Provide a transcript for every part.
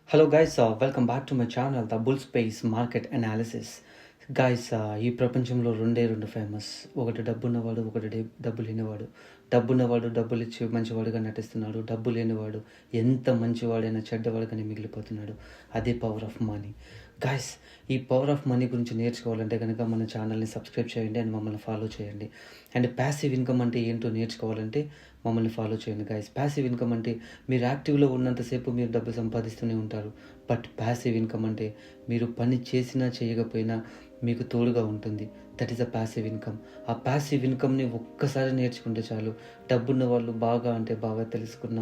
Hello guys, welcome back to my channel, the Bull Space Market Analysis. Guys ఈ ప్రపంచంలో రెండు famous. ఒకటి డబ్బున్నవాడు, ఒకటి డబ్బు లేనివాడు. డబ్బున్నవాడు డబ్బులు ఇచ్చి మంచివాడుగా నటిస్తున్నాడు. డబ్బు లేనివాడు ఎంత మంచివాడైనా చెడ్డవాడుగానే మిగిలిపోతున్నాడు. అదే పవర్ ఆఫ్ మనీ. గైస్, ఈ పవర్ ఆఫ్ మనీ గురించి నేర్చుకోవాలంటే కనుక మన ఛానల్ని సబ్స్క్రైబ్ చేయండి అండ్ మమ్మల్ని ఫాలో చేయండి. అండ్ ప్యాసివ్ ఇన్కమ్ అంటే ఏంటో నేర్చుకోవాలంటే మమ్మల్ని ఫాలో చేయండి గైస్. ప్యాసివ్ ఇన్కమ్ అంటే మీరు యాక్టివ్లో ఉన్నంతసేపు మీరు డబ్బు సంపాదిస్తూనే ఉంటారు. బట్ ప్యాసివ్ ఇన్కమ్ అంటే మీరు పని చేసినా చేయకపోయినా మీకు తోడుగా ఉంటుంది. That is a passive income. ఆ ప్యాసివ్ ఇన్కమ్ని ఒక్కసారి నేర్చుకుంటే చాలు. డబ్బున్న వాళ్ళు బాగా తెలుసుకున్న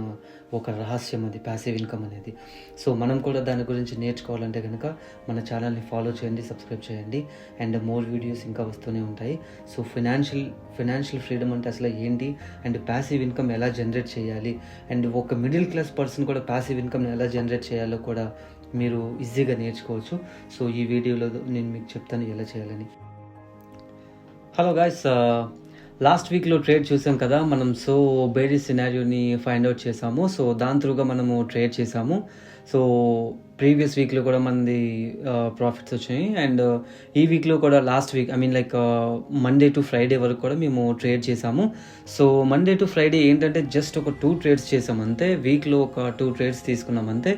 ఒక రహస్యం అది ప్యాసివ్ ఇన్కమ్ అనేది. సో మనం కూడా దాని గురించి నేర్చుకోవాలంటే కనుక మన ఛానల్ని ఫాలో చేయండి, సబ్స్క్రైబ్ చేయండి. అండ్ మోర్ వీడియోస్ ఇంకా వస్తూనే ఉంటాయి. సో ఫినాన్షియల్ ఫ్రీడమ్ అంటే అసలు ఏంటి, అండ్ ప్యాసివ్ ఇన్కమ్ ఎలా జనరేట్ చేయాలి, అండ్ ఒక మిడిల్ క్లాస్ పర్సన్ కూడా ప్యాసివ్ ఇన్కమ్ని ఎలా జనరేట్ చేయాలో కూడా మీరు ఈజీగా నేర్చుకోవచ్చు. సో ఈ వీడియోలో నేను మీకు చెప్తాను ఎలా చేయాలని. హలో గాయ్స్, లాస్ట్ వీక్లో ట్రేడ్ చూసాం కదా మనం. సో బేరిష్ సినారియోని ఫైండ్ అవుట్ చేసాము. సో దాని త్రూగా మనము ట్రేడ్ చేసాము. సో ప్రీవియస్ వీక్లో కూడా మనది ప్రాఫిట్స్ వచ్చాయి. అండ్ ఈ వీక్లో కూడా last week Monday to Friday వరకు కూడా మేము ట్రేడ్ చేసాము. సో మండే టు ఫ్రైడే ఏంటంటే జస్ట్ ఒక 2 ట్రేడ్స్ చేసాం అంతే. వీక్లో ఒక 2 ట్రేడ్స్ తీసుకున్నాం అంతే.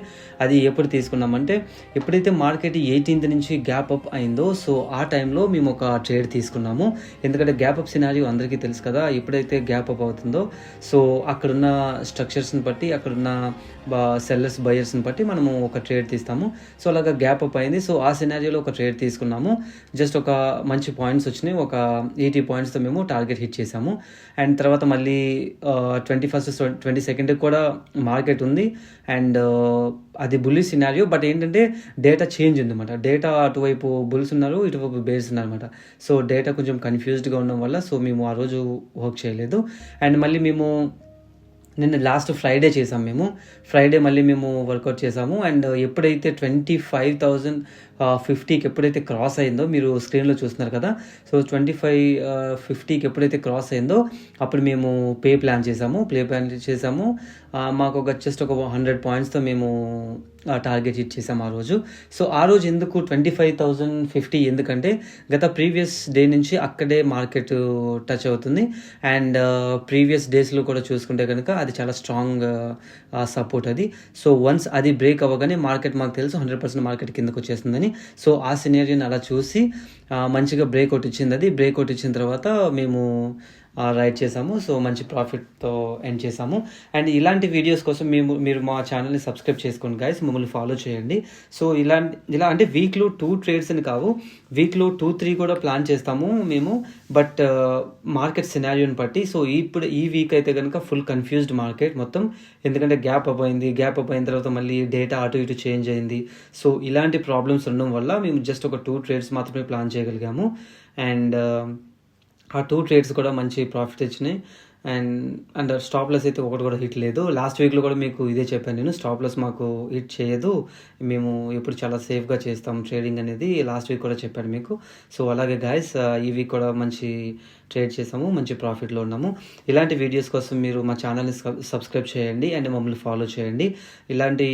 అది ఎప్పుడు తీసుకున్నామంటే ఎప్పుడైతే మార్కెట్ 18th నుంచి గ్యాప్ అప్ అయిందో సో ఆ టైంలో మేము ఒక ట్రేడ్ తీసుకున్నాము. ఎందుకంటే గ్యాప్ అప్ సినారియో అందరికీ తెలుసు కదా. ఎప్పుడైతే గ్యాప్ అప్ అవుతుందో సో అక్కడున్న స్ట్రక్చర్స్ని బట్టి, అక్కడున్న సెల్లర్స్ బయర్స్ని బట్టి మనము ఒక ట్రేడ్ తీస్తాము. సో అలాగా గ్యాప్ అప్ అయింది. సో ఆ సినారియోలో ఒక ట్రేడ్ తీసుకున్నాము. జస్ట్ ఒక మంచి పాయింట్స్ వచ్చినాయి. ఒక 80 పాయింట్స్తో మేము టార్గెట్ హిట్ చేసాము. అండ్ తర్వాత మళ్ళీ 21st 22nd కూడా మార్కెట్ ఉంది. అండ్ అది బుల్లిష్ సినారియో. బట్ ఏంటంటే డేటా చేంజ్ ఉందన్నమాట. డేటా అటువైపు బుల్స్ ఉన్నారు, ఇటువైపు బేర్స్ ఉన్నారన్నమాట. సో డేటా కొంచెం కన్ఫ్యూజ్డ్గా ఉండడం వల్ల సో మేము ఆ రోజు వర్క్ చేయలేదు. అండ్ మళ్ళీ మేము నిన్న లాస్ట్ ఫ్రైడే చేసాం. ఫ్రైడే మళ్ళీ మేము వర్కౌట్ చేసాము. అండ్ ఎప్పుడైతే 25,050కి ఎప్పుడైతే క్రాస్ అయిందో మీరు స్క్రీన్లో చూస్తున్నారు కదా. సో 25,50కి ఎప్పుడైతే క్రాస్ అయిందో అప్పుడు మేము పే ప్లాన్ చేసాము. మాకు జస్ట్ ఒక 100 పాయింట్స్తో మేము టార్గెట్ హిట్ చేసాము ఆ రోజు. సో ఆ రోజు ఎందుకు 25,050 ఎందుకంటే గత ప్రీవియస్ డే నుంచి అక్కడే మార్కెట్ టచ్ అవుతుంది. అండ్ ప్రీవియస్ డేస్లో కూడా చూసుకుంటే కనుక అది చాలా స్ట్రాంగ్ సపోర్ట్ అది. సో వన్స్ అది బ్రేక్ అవ్వగానే మార్కెట్ మాకు తెలుసు 100% మార్కెట్ కిందకు వచ్చేస్తుందని. సో ఆ సినారియోని అలా చూసి మంచిగా బ్రేక్అవుట్ ఇచ్చింది. అది బ్రేక్అవుట్ ఇచ్చిన తర్వాత మేము రైట్ చేసాము. సో మంచి ప్రాఫిట్తో ఎండ్ చేసాము. అండ్ ఇలాంటి వీడియోస్ కోసం మీరు మా ఛానల్ని సబ్స్క్రైబ్ చేసుకోండి గైస్, మమ్మల్ని ఫాలో చేయండి. సో ఇలా అంటే వీక్లో 2 ట్రేడ్స్ అని కావు, వీక్లో 2-3 కూడా ప్లాన్ చేస్తాము మేము. బట్ మార్కెట్ సినారియోని బట్టి. సో ఇప్పుడు ఈ వీక్ అయితే కనుక ఫుల్ కన్ఫ్యూజ్డ్ మార్కెట్ మొత్తం. ఎందుకంటే గ్యాప్ అప్ అయిన తర్వాత మళ్ళీ డేటా అటు ఇటు చేంజ్ అయింది. సో ఇలాంటి ప్రాబ్లమ్స్ ఉండడం వల్ల మేము జస్ట్ ఒక 2 ట్రేడ్స్ మాత్రమే ప్లాన్ చేయగలిగాము. అండ్ ఆ 2 ట్రేడ్స్ కూడా మంచి ప్రాఫిట్ ఇచ్చినాయి. అండ్ స్టాప్ లాస్ అయితే ఒకటి కూడా హిట్ లేదు. లాస్ట్ వీక్లో కూడా మీకు ఇదే చెప్పాను నేను, స్టాప్ లాస్ మాకు హిట్ చేయదు, మేము ఎప్పుడు చాలా సేఫ్గా చేస్తాం ట్రేడింగ్ అనేది లాస్ట్ వీక్ కూడా చెప్పాను మీకు. సో అలాగే గాయస్, ఈ వీక్ కూడా మంచి ట్రేడ్ చేసాము, మంచి ప్రాఫిట్లో ఉన్నాము. ఇలాంటి వీడియోస్ కోసం మీరు మా ఛానల్ని సబ్స్క్రైబ్ చేయండి అండ్ మమ్మల్ని ఫాలో చేయండి. ఇలాంటి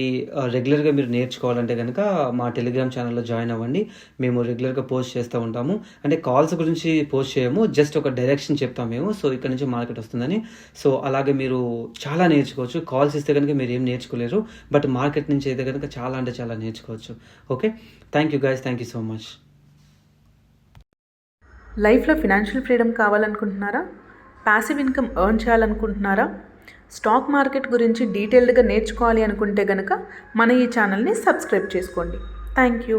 రెగ్యులర్గా మీరు నేర్చుకోవాలంటే కనుక మా టెలిగ్రామ్ ఛానల్లో జాయిన్ అవ్వండి. మేము రెగ్యులర్గా పోస్ట్ చేస్తూ ఉంటాము. అంటే కాల్స్ గురించి పోస్ట్ చేయము, జస్ట్ ఒక డైరెక్షన్ చెప్తాం మేము. సో ఇక్కడ నుంచి మార్కెట్ వస్తుందని. సో అలాగే మీరు చాలా నేర్చుకోవచ్చు. కాల్స్ ఇస్తే కనుక మీరు ఏం నేర్చుకోలేరు, బట్ మార్కెట్ నుంచి అయితే కనుక చాలా అంటే చాలా నేర్చుకోవచ్చు. Okay, thank you guys, thank you so much. లైఫ్లో ఫినాన్షియల్ ఫ్రీడమ్ కావాలనుకుంటున్నారా? ప్యాసివ్ ఇన్కమ్ ఎర్న్ చేయాలనుకుంటున్నారా? స్టాక్ మార్కెట్ గురించి డీటెయిల్డ్గా నేర్చుకోవాలి అనుకుంటే కనుక మన ఈ ఛానల్ని సబ్స్క్రైబ్ చేసుకోండి. Thank you.